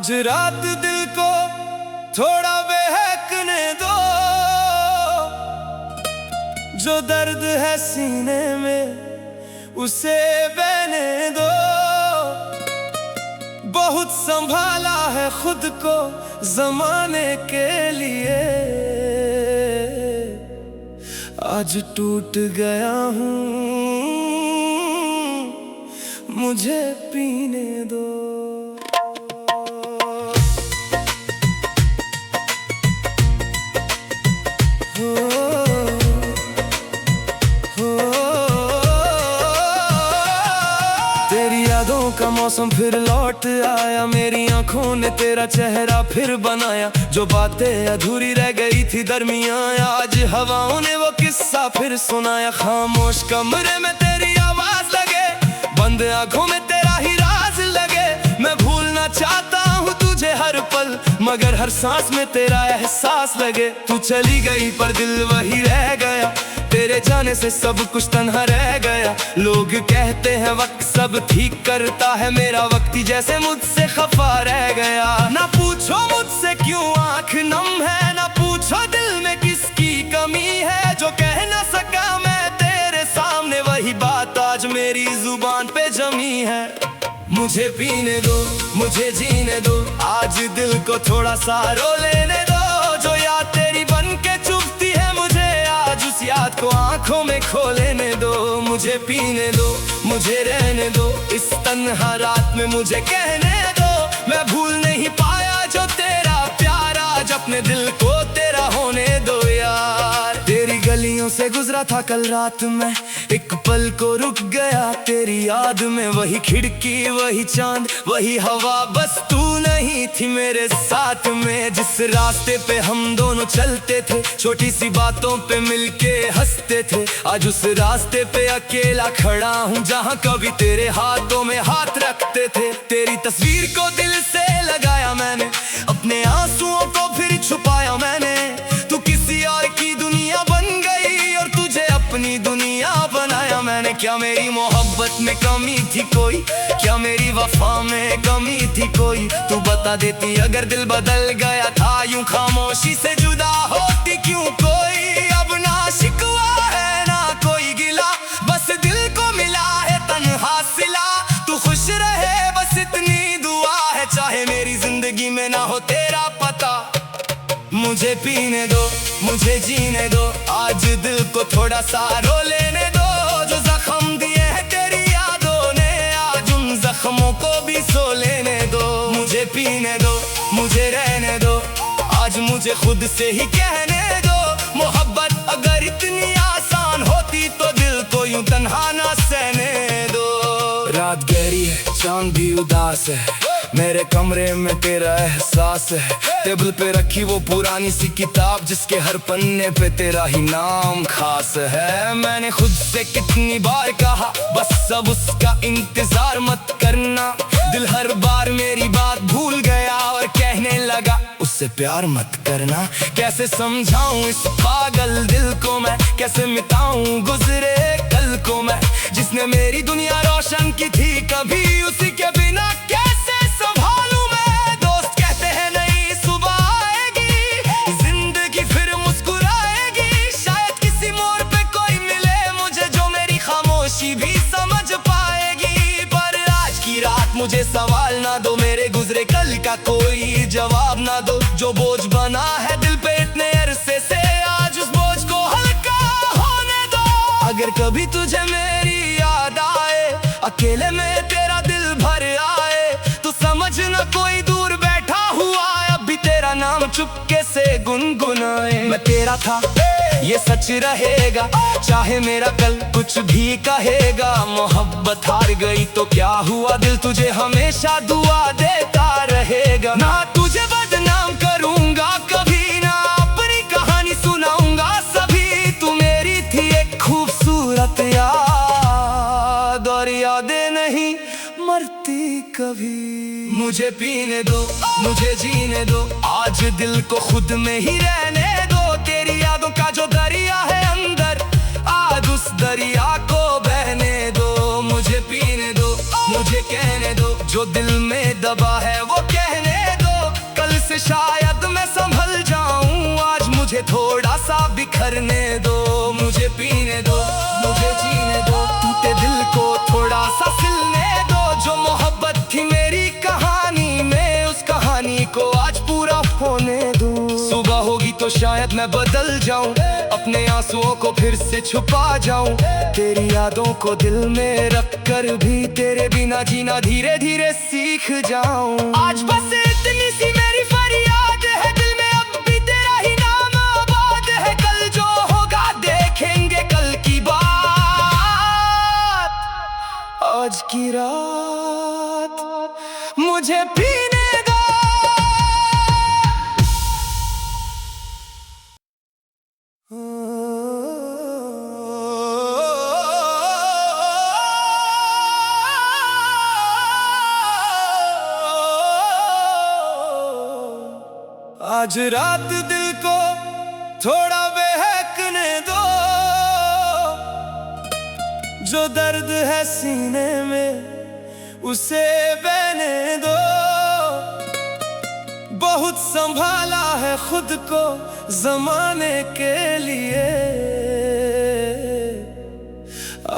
आज रात दिल को थोड़ा बहकने दो, जो दर्द है सीने में उसे बहने दो। बहुत संभाला है खुद को जमाने के लिए, आज टूट गया हूँ, मुझे पीने दो। तेरी यादों का मौसम फिर लौट आया, मेरी आंखों ने तेरा चेहरा फिर बनाया। जो बातें अधूरी रह गई थी दरमियां, आज हवाओं ने वो किस्सा फिर सुनाया। खामोश कमरे में तेरी आवाज लगे, बंद आंखों में तेरा ही राज लगे। मैं भूलना चाहता हूँ तुझे हर पल, मगर हर सांस में तेरा एहसास लगे। तू चली गई पर दिल वही रह गया, तेरे जाने से सब कुछ तन्हा रह गया। लोग कहते हैं वक्त सब ठीक करता है, मेरा वक्त ही जैसे मुझसे खफा रह गया। ना पूछो मुझसे क्यों आंख नम है, ना पूछो दिल में किसकी कमी है। जो कह ना सका मैं तेरे सामने, वही बात आज मेरी जुबान पे जमी है। मुझे पीने दो, मुझे जीने दो, आज दिल को थोड़ा सा रो लेने दो। जो याद तेरी बन के चुभती है मुझे, आज उस याद को आंखों में खो लेने दो। मुझे पीने दो, मुझे रहने दो, इस तन्हा रात में मुझे कहने दो। मैं भूल नहीं पाया जो तेरा प्यार, आज अपने दिल को तेरा होने दो यार। तेरी गलियों से गुजरा था कल रात में, एक पल को रुक गया तेरी याद में। वही खिड़की, वही चांद, वही हवा, बस तू नहीं थी मेरे साथ में। जिस रास्ते पे हम दोनों चलते थे, छोटी सी बातों पे मिलके हंसते थे, आज उस रास्ते पे अकेला खड़ा हूँ, जहाँ कभी तेरे हाथों में हाथ रखते थे। तेरी तस्वीर को दिल से लगाया मैंने, अपने आंसुओं को फिर छुपाया मैंने। तू किसी और की दुनिया बन गई और तुझे अपनी दुनिया बनाया मैंने। क्या मेरी मोहब्बत में कमी थी कोई, क्या मेरी वफा में कमी थी कोई। तू बता देती अगर दिल बदल गया था, यूं खामोशी से जुदा होती क्यों कोई। अब ना शिकवा है ना कोई गिला, बस दिल को मिला है तन्हा सिला। तू खुश रहे बस इतनी दुआ है, चाहे मेरी जिंदगी में ना हो तेरा पता। मुझे पीने दो, मुझे जीने दो, आज दिल को थोड़ा सा रो लेने दो। जो जख्म दिए हैं तेरी यादों ने, आज उन जख्मों को भी सो लेने दो। मुझे पीने दो, मुझे रहने दो, आज मुझे खुद से ही कहने दो। मोहब्बत अगर इतनी आसान होती तो दिल को यूं तन्हा ना सहने दो। रात गहरी है, चांद भी उदास है, मेरे कमरे में तेरा एहसास है। टेबल पे रखी वो पुरानी सी किताब, जिसके हर पन्ने पे तेरा ही नाम खास है। मैंने खुद से कितनी बार कहा, बस अब उसका इंतजार मत करना। दिल हर बार मेरी बात भूल गया और कहने लगा उससे प्यार मत करना। कैसे समझाऊं इस पागल दिल को मैं, कैसे मिटाऊं गुजरे कल को मैं। जिसने मेरी दुनिया रोशन की थी, कभी उसी के बिना कैसे संभालूं मैं। दोस्त कहते हैं नई सुबह आएगी, जिंदगी फिर मुस्कुराएगी। शायद किसी मोड़ पे कोई मिले मुझे, जो मेरी खामोशी भी समझ पाएगी। पर आज की रात मुझे सवाल ना दो, मेरे गुजरे कल का कोई जवाब ना दो। जो बोझ बना है दिल पे इतने अरसे से, आज उस बोझ को हल्का होने दो। अगर कभी तुझे मेरी याद आए, अकेले में तेरा दिल भर आए, तो समझना कोई दूर बैठा हुआ अब भी तेरा नाम चुपके से गुनगुनाए। मैं तेरा था ये सच रहेगा, चाहे मेरा कल कुछ भी कहेगा। मोहब्बत हार गई तो क्या हुआ, दिल तुझे हमेशा दुआ देता रहेगा। ना तुझे बदनाम करूंगा कभी, ना अपनी कहानी सुनाऊंगा सभी। तू मेरी थी एक खूबसूरत याद, और यादें नहीं मरती कभी। मुझे पीने दो, मुझे जीने दो, आज दिल को खुद में ही रहने दो। तेरी यादों का जो दरिया है अंदर, आज उस दरिया को बहने दो। मुझे पीने दो, मुझे कहने दो, जो दिल में दबा है वो कहने दो। शायद मैं संभल जाऊं। आज मुझे थोड़ा सा बिखरने दो, मुझे पीने दो, मुझे जीने दो, टूटे दिल को थोड़ा सा सिलने दो। जो मोहब्बत थी मेरी कहानी में, उस कहानी को आज पूरा होने दूं। सुबह होगी तो शायद मैं बदल जाऊं, अपने आंसुओं को फिर से छुपा जाऊं। तेरी यादों को दिल में रख कर भी तेरे बिना जीना धीरे धीरे सीख जाऊं। आज बस इतनी सी मेरी फरियाद है, दिल में अब भी तेरा ही नाम आबाद है। कल जो होगा देखेंगे कल की बात, आज की रात मुझे पीने दो। आज रात दिल को थोड़ा बहकने दो, जो दर्द है सीने में उसे बहने दो। बहुत संभाला है खुद को ज़माने के लिए,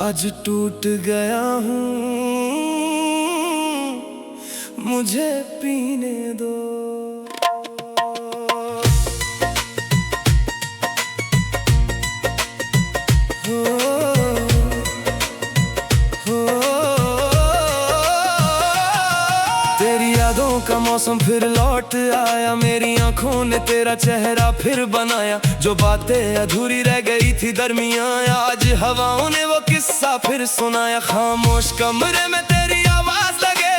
आज टूट गया हूँ, मुझे पीने दो। तेरी यादों का मौसम फिर लौट आया, मेरी आंखों ने तेरा चेहरा फिर बनाया। जो बातें अधूरी रह गई थी दरमियाँ, आज हवाओं ने वो किस्सा फिर सुनाया। खामोश कमरे में तेरी आवाज लगे,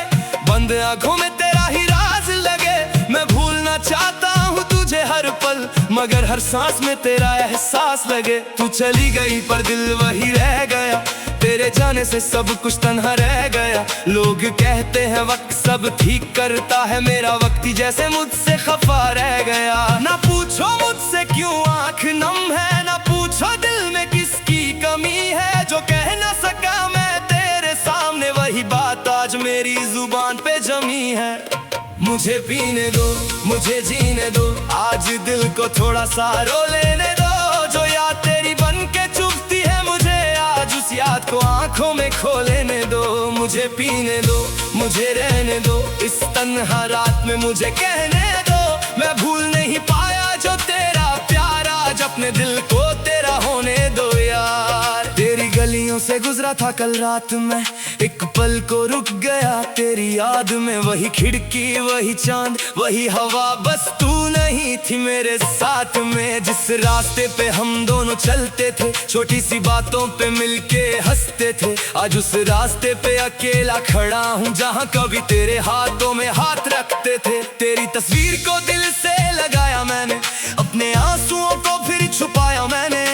बंद आंखों में तेरा ही राज लगे। मैं भूलना चाहता हूँ तुझे हर पल, मगर हर सांस में तेरा एहसास लगे। तू चली गई पर दिल वही रह गया, तेरे जाने से सब कुछ तन्हा रह गया। लोग कहते हैं वक्त सब ठीक करता है, मेरा वक्त ही जैसे मुझसे खफा रह गया। ना पूछो मुझसे क्यों आंख नम है, ना पूछो दिल में किसकी कमी है। जो कह ना सका मैं तेरे सामने, वही बात आज मेरी जुबान पे जमी है। मुझे पीने दो, मुझे जीने दो, आज दिल को थोड़ा सा रो लेने दो। जो याद तेरी बन के चुभती है मुझे, आज उस याद को आंखों में खो लेने दो। मुझे पीने दो, मुझे रहने दो, इस तन्हा रात में मुझे कहने दो। मैं भूल नहीं पाया जो तेरा प्यार, आज अपने दिल को तेरा होने दो यार। तेरी गलियों से गुजरा था कल रात में, एक पल को रुक गया तेरी याद में। वही खिड़की, वही चांद, वही हवा, बस तू नहीं थी मेरे साथ में। जिस रास्ते पे हम दोनों चलते थे, छोटी सी बातों पे मिलके हंसते थे, आज उस रास्ते पे अकेला खड़ा हूँ, जहाँ कभी तेरे हाथों में हाथ रखते थे। तेरी तस्वीर को दिल से लगाया मैंने, अपने आंसुओं को फिर छुपाया मैंने।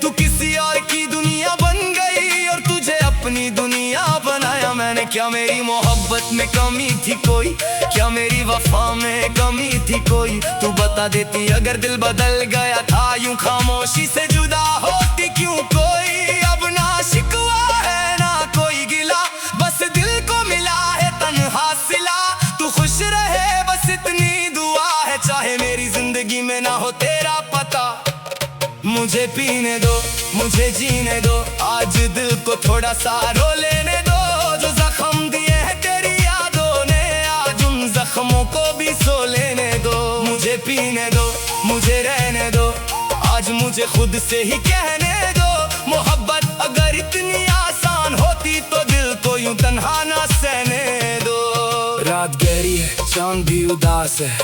तू किसी और की दुनिया बन गई और तुझे अपनी दुनिया बनाया मैंने। क्या मेरी मोहब्बत में कमी थी कोई, क्या मेरी वफा में कमी थी कोई। तू बता देती अगर दिल बदल गया था, यूं खामोशी से जुदा होती क्यों कोई। अब ना शिकवा है ना कोई गिला, बस दिल को मिला है तन्हा सिला। तू खुश रहे बस इतनी दुआ है, चाहे मेरी जिंदगी में ना हो तेरा पता। मुझे पीने दो, मुझे जीने दो, आज दिल को थोड़ा सा रो लेने दो। जो जख्म दिए हैं तेरी यादों ने, आज उन जख्मों को भी सो लेने दो। मुझे पीने दो, मुझे रहने दो, आज मुझे खुद से ही कहने दो। मोहब्बत अगर इतनी आसान होती तो दिल को यूं तन्हा ना सहने दो। रात गहरी है, चांद भी उदास है,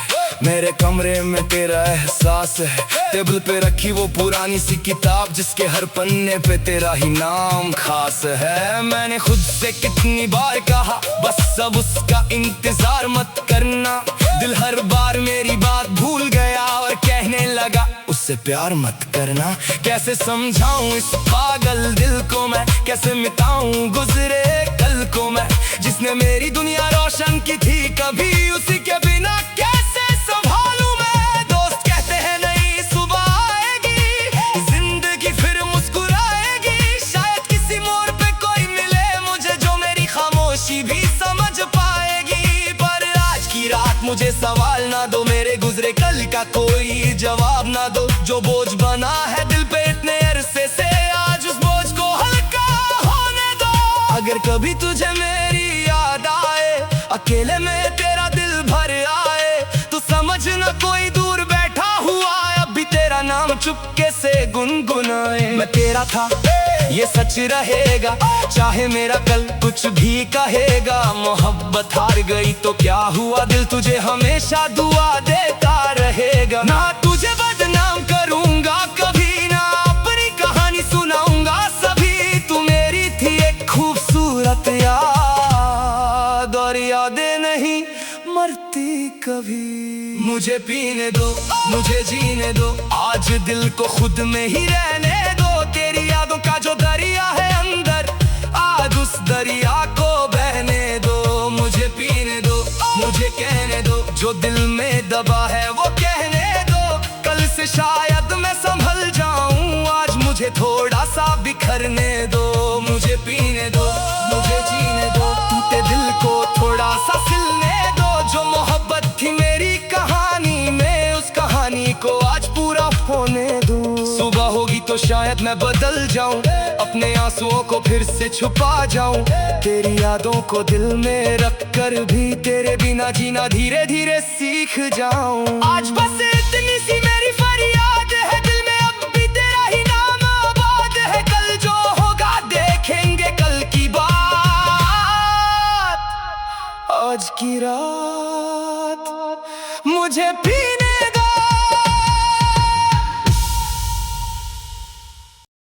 मेरे कमरे में तेरा एहसास है। टेबल पे रखी वो पुरानी सी किताब, जिसके हर पन्ने पे तेरा ही नाम खास है। मैंने खुद से कितनी बार कहा, बस अब उसका इंतजार मत करना। दिल हर बार मेरी बात भूल गया और कहने लगा उससे प्यार मत करना। कैसे समझाऊं इस पागल दिल को मैं, कैसे मिटाऊं गुजरे कल को मैं। जिसने मेरी दुनिया रोशन की थी, कभी उसी के बिना कैसे संभालूं मैं। दोस्त कहते हैं नई सुबह आएगी, जिंदगी फिर मुस्कुराएगी। शायद किसी मोड़ पे कोई मिले मुझे, जो मेरी खामोशी भी समझ पाएगी। पर आज की रात मुझे सवाल ना दो, मेरे गुजरे क्या कोई जवाब ना दो। जो बोझ बना है दिल पे इतने अरसे से, आज उस बोझ को हल्का होने दो। अगर कभी तुझे मेरी याद आए, अकेले में तेरा दिल भर आए, तो समझ न कोई दूर बैठा हुआ अब भी तेरा नाम चुपके से गुनगुनाए। मैं तेरा था ये सच रहेगा, चाहे मेरा कल कुछ भी कहेगा। मोहब्बत हार गई तो क्या हुआ, दिल तुझे हमेशा दुआ देता रहेगा। ना तुझे बदनाम करूंगा कभी, ना अपनी कहानी सुनाऊंगा सभी। तू मेरी थी एक खूबसूरत याद, और यादें नहीं मरती कभी। मुझे पीने दो, मुझे जीने दो, आज दिल को खुद में ही रहने दो। तेरी यादों का जो दरिया है अंदर, आज उस दरिया को बहने दो। मुझे पीने दो, मुझे कहने दो, जो दिल में दबा है वो कहने दो। कल से शायद मैं संभल जाऊं, आज मुझे थोड़ा सा बिखरने दो। मुझे पीने दो, मुझे जीने दो, टूटे दिल को थोड़ा सा सिलने दो। जो मोहब्बत थी मेरी कहानी में, उस कहानी को आज पूरा होने दूं। सुबह होगी तो शायद मैं बदल जाऊं, अपने आंसुओं को फिर से छुपा जाऊं। तेरी यादों को दिल में रख कर भी तेरे बिना जीना धीरे धीरे सीख जाऊं। आज बस